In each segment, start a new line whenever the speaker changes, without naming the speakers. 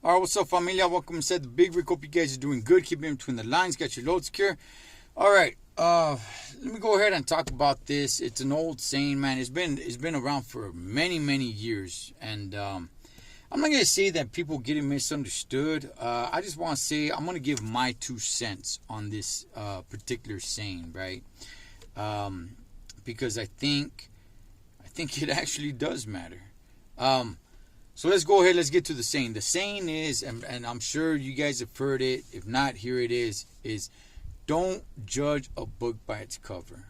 All right, what's up, familia? Welcome inside the Big Rig. Hope you guys are doing good. Keep in between the lines. Got your load secure. All right, let me go ahead and talk about this. It's an old saying, man. It's been around for many years, and I'm not gonna say that people get it misunderstood. I just want to say I'm gonna give my 2 cents on this particular saying, right? Because I think it actually does matter. So let's go ahead. Let's get to the saying. The saying is, and I'm sure you guys have heard it. If not, here it is don't judge a book by its cover.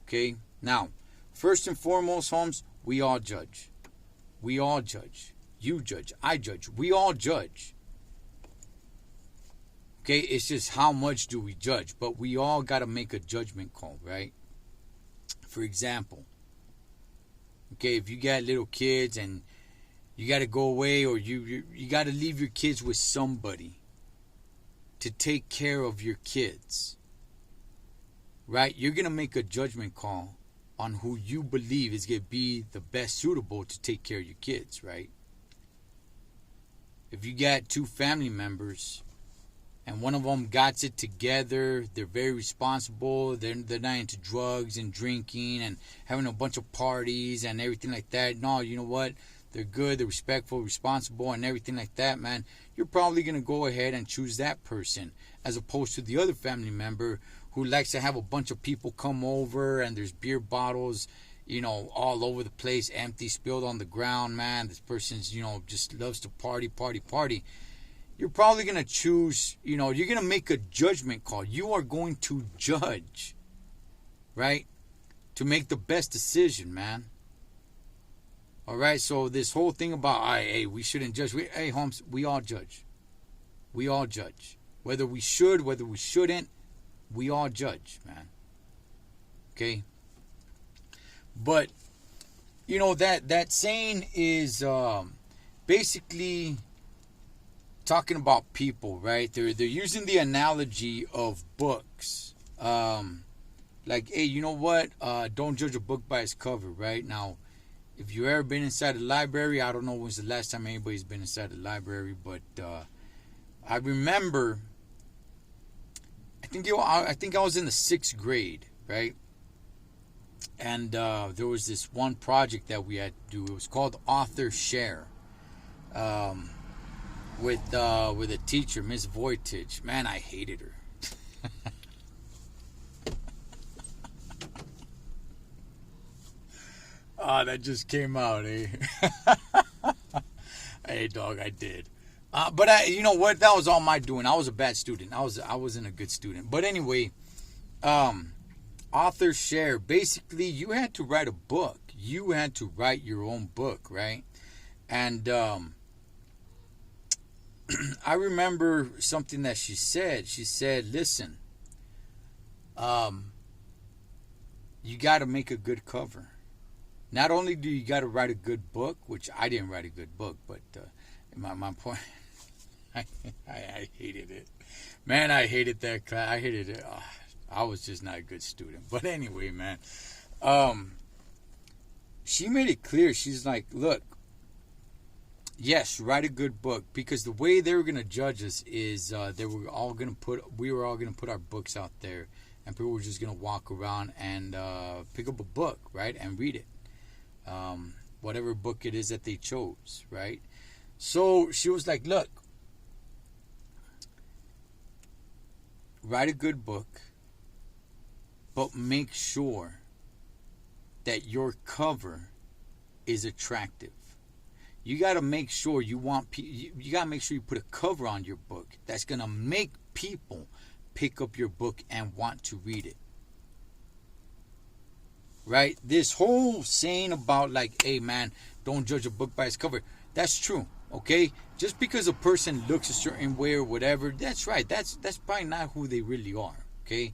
Okay? Now, first and foremost, Holmes, we all judge. We all judge. You judge. I judge. We all judge. Okay? It's just how much do we judge. But we all got to make a judgment call, right? For example, okay, if you got little kids and you got to go away, or you got to leave your kids with somebody to take care of your kids, right? You're going to make a judgment call on who you believe is going to be the best suitable to take care of your kids, right? If you got two family members and one of them got it together, they're very responsible, they're not into drugs and drinking and having a bunch of parties and everything like that. No, you know what? They're good, they're respectful, responsible, and everything like that, man. You're probably going to go ahead and choose that person as opposed to the other family member who likes to have a bunch of people come over and there's beer bottles, all over the place, empty, spilled on the ground, man. This person's, just loves to party. You're probably going to choose, you're going to make a judgment call. You are going to judge, right? To make the best decision, man. All right, so this whole thing about, hey, we shouldn't judge. Hey, Holmes, we all judge. We all judge. Whether we should, whether we shouldn't, we all judge, man. Okay? But, that saying is basically talking about people, right? They're using the analogy of books. Like, hey, you know what? Don't judge a book by its cover, right? Now, if you've ever been inside the library, I don't know when's the last time anybody's been inside the library, but I remember, I think I was in the 6th grade, right? And there was this one project that we had to do. It was called Author Share, with a teacher, Miss Voitich. Man, I hated her. That just came out, eh? Hey, dog, I did. But you know what? That was all my doing. I was a bad student. I wasn't a good student. But anyway, Author Share. Basically, you had to write a book. You had to write your own book, right? And I remember something that she said. She said, "Listen, you got to make a good cover. Not only do you got to write a good book," which I didn't write a good book, but my point, I hated it. Man, I hated that class. I hated it. I was just not a good student. But anyway, man, she made it clear. She's like, look, yes, write a good book, because the way they were going to judge us is we were all going to put our books out there, and people were just going to walk around and pick up a book, right, and read it. Whatever book it is that they chose, right? So she was like, look, write a good book, but make sure that your cover is attractive. You got to make sure you got to make sure you put a cover on your book that's going to make people pick up your book and want to read it. Right? This whole saying about like, hey man, don't judge a book by its cover. That's true. Okay? Just because a person looks a certain way or whatever, that's right. That's probably not who they really are. Okay?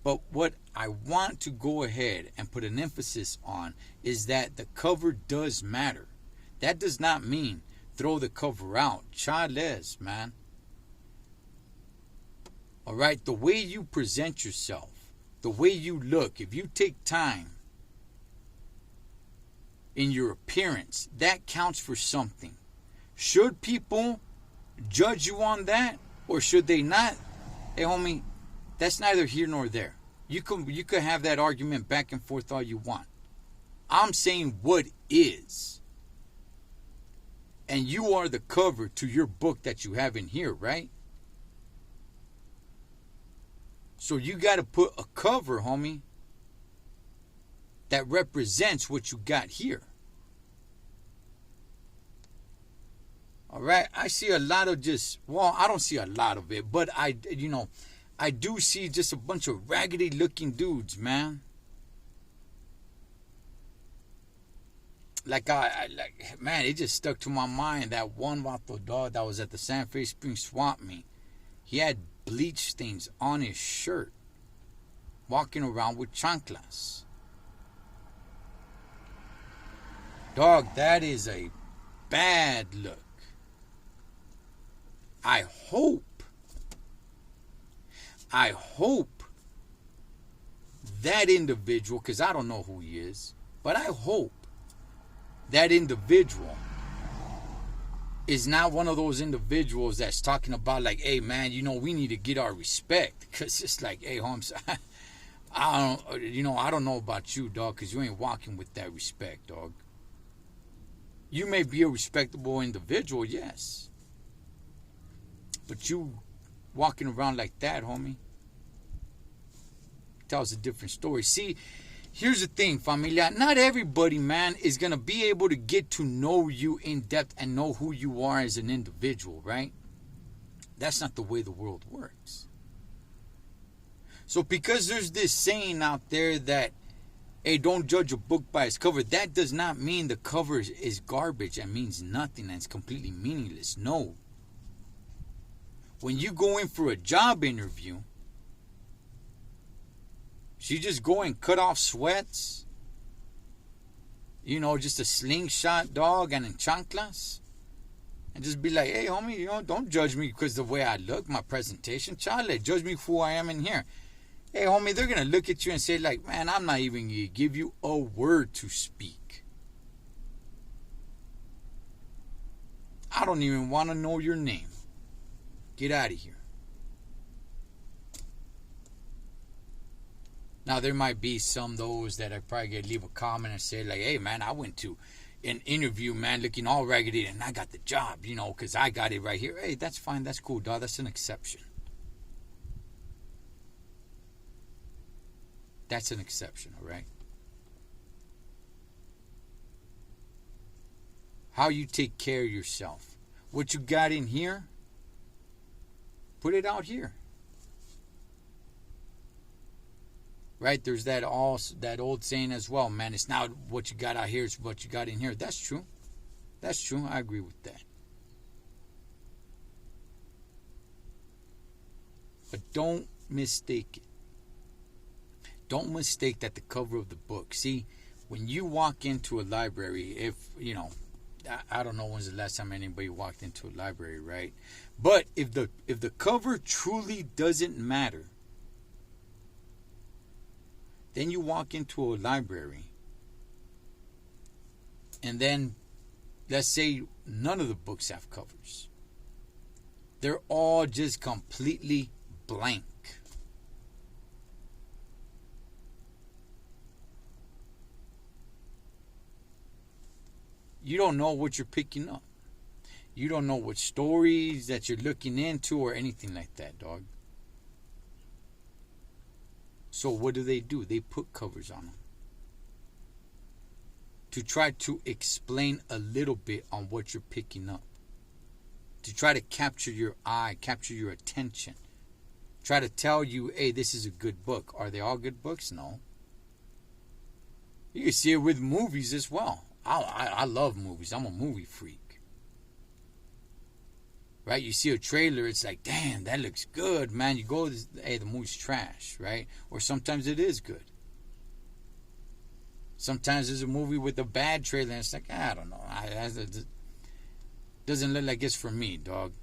But what I want to go ahead and put an emphasis on is that the cover does matter. That does not mean throw the cover out. Chales, man. Alright? The way you present yourself, the way you look, if you take time in your appearance, that counts for something. Should people judge you on that or should they not? Hey, homie, that's neither here nor there. You could have that argument back and forth all you want. I'm saying what is. And you are the cover to your book that you have in here, right? So you got to put a cover, homie, that represents what you got here. All right, I see a lot of I don't see a lot of it, but I do see just a bunch of raggedy looking dudes, man. Like man, it just stuck to my mind that one vato dog that was at the San Fe Springs swap meet. He had bleach stains on his shirt, walking around with chanclas. Dog, that is a bad look. I hope that individual, because I don't know who he is, but I hope that individual is not one of those individuals that's talking about like, hey man, we need to get our respect. Because it's like, hey Holmes, I don't know about you, dog, because you ain't walking with that respect, dog. You may be a respectable individual, yes. But you walking around like that, homie, tells a different story. See, here's the thing, familia. Not everybody, man, is going to be able to get to know you in depth and know who you are as an individual, right? That's not the way the world works. So because there's this saying out there that, hey, don't judge a book by its cover, that does not mean the cover is garbage and means nothing and it's completely meaningless. No. When you go in for a job interview, so you just go and cut off sweats, just a slingshot, dog, and in chanclas, and just be like, hey, homie, don't judge me because the way I look, my presentation, chale, judge me for who I am in here. Hey, homie, they're going to look at you and say, like, man, I'm not even going to give you a word to speak. I don't even want to know your name. Get out of here. Now, there might be some those that I probably get leave a comment and say, like, hey, man, I went to an interview, man, looking all raggedy, and I got the job, because I got it right here. Hey, that's fine. That's cool, dog. That's an exception. That's an exception, all right? How you take care of yourself. What you got in here, put it out here. Right? There's that old saying as well, man. It's not what you got out here, it's what you got in here. That's true. That's true. I agree with that. But don't mistake it. Don't mistake that the cover of the book. See, when you walk into a library, I don't know when's the last time anybody walked into a library, right? But if the cover truly doesn't matter, then you walk into a library, and then let's say none of the books have covers. They're all just completely blank. You don't know what you're picking up. You don't know what stories that you're looking into or anything like that, dog. So what do? They put covers on them to try to explain a little bit on what you're picking up, to try to capture your eye, capture your attention, try to tell you, hey, this is a good book. Are they all good books? No. You can see it with movies as well. I love movies. I'm a movie freak. Right? You see a trailer, it's like, damn, that looks good, man. You go, hey, the movie's trash, right? Or sometimes it is good. Sometimes there's a movie with a bad trailer, and it's like, I don't know. It doesn't look like it's for me, dog.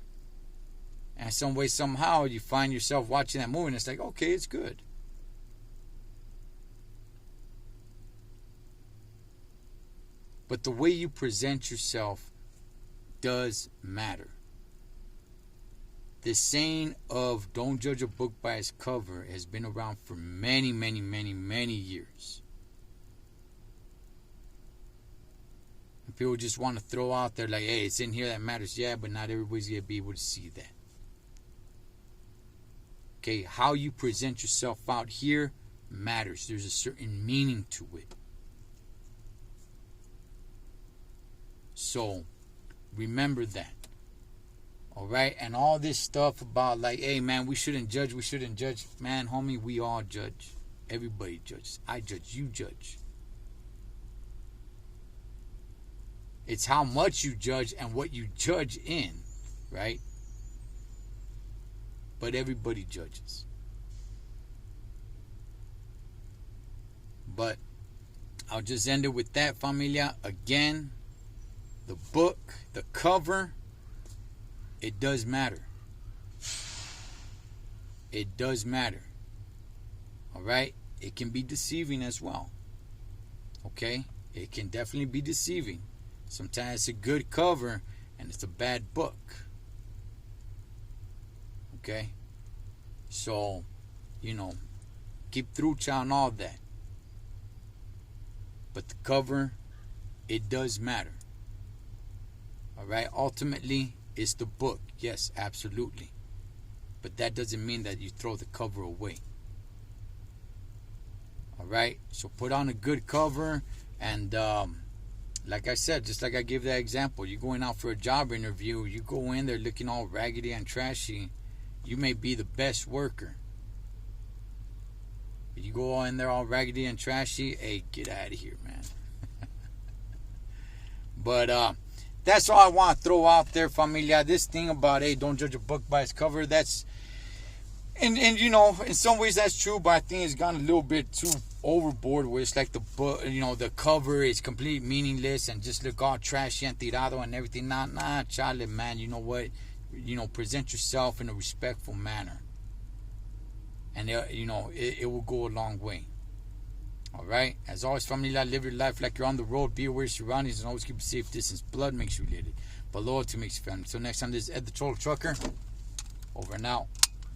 And some way, somehow, you find yourself watching that movie, and it's like, okay, it's good. But the way you present yourself does matter. this saying of don't judge a book by its cover has been around for many, many, many, many years. And people just want to throw out there like, hey, it's in here that matters. Yeah, but not everybody's going to be able to see that. Okay, how you present yourself out here matters. There's a certain meaning to it. So, remember that. Alright? And all this stuff about like, hey man, we shouldn't judge. Man, homie, we all judge. Everybody judges. I judge. You judge. It's how much you judge and what you judge in. Right? But everybody judges. But I'll just end it with that, familia. Again, the book, the cover, it does matter. It does matter. Alright? It can be deceiving as well. Okay? It can definitely be deceiving. Sometimes it's a good cover and it's a bad book. Okay? So, keep trucha on all that. But the cover, it does matter. Alright? Ultimately, it's the book. Yes, absolutely. But that doesn't mean that you throw the cover away. Alright? So put on a good cover and like I said, just like I gave that example, you're going out for a job interview, you go in there looking all raggedy and trashy, you may be the best worker. But you go in there all raggedy and trashy, hey, get out of here, man. But that's all I want to throw out there, familia. This thing about, hey, don't judge a book by its cover, that's, and in some ways that's true, but I think it's gone a little bit too overboard where it's like the book, the cover is completely meaningless and just look all trashy and tirado and everything. Nah, chale, man. You know what? Present yourself in a respectful manner. And, it will go a long way. All right? As always, familia, live your life like you're on the road. Be aware of your surroundings and always keep a safe distance. Blood makes you related, but loyalty makes you family. Until next time, this is Ed the Troll Trucker. Over and out.